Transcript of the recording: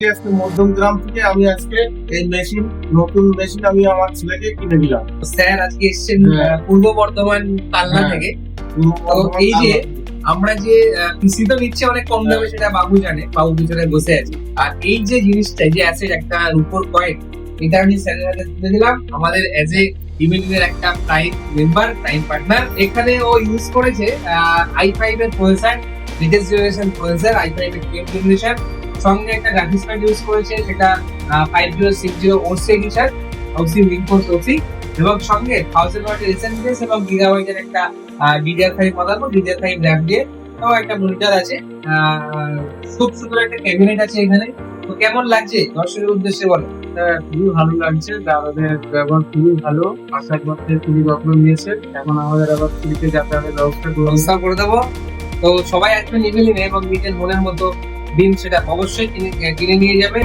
আজকে মধ্যমগ্রাম থেকে আমি আজকে এই নতুন মেশিন আমি আমার ছেলেকে কিনে দিলাম। স্যার আজকে এসেছেন পূর্ব বর্ধমান কালনা হ্যাঁ। থেকে। তো এই যে আমরা যে পিসি তো নিচ্ছে অনেক কম দামে, সেটা বাবু জানে, বাবু পিছনে বসে আছে। আর এই যে জিনিসটা, যে অ্যাসেট, একটা রূপোর কয়েন, এটা আমি স্যারের হাতে তুলে দিলাম আমাদের এজ এ ইমেলিনের একটা প্রাইম মেম্বার, প্রাইম পার্টনার। এখানে ও ইউজ করেছে i5 এর processor, latest generation processor, i5 এর 12th জেনারেশন। সঙ্গে একটা গ্রাফিক্স কার্ড ইউজ করেছে, সেটা 5060 OC edition, OC Windforce OC, এবং সঙ্গে 1000 ওয়াটের এসএমএস এবং গিগাবাইটের একটা DDR5 মাদারবোর্ড, DDR5 র্যাম দিয়ে, এবং একটা মনিটর আছে। খুব সুন্দর একটা ক্যাবিনেট আছে এখানে। তো কেমন লাগছে দর্শকের উদ্দেশ্যে বলো। খুবই ভালো লাগছে, দাদাদের ব্যবহার খুবই ভালো, আশার মধ্যে খুবই যত্ন নিয়েছে। এখন আমাদের আবার ফ্রিতে যাতায়াতের ব্যবস্থা করে দেবো। তো সবাই আসবেন ইমেলিনে এবং নিজের মনের মতো দিন সেটা অবশ্যই কিনে নিয়ে যাবে।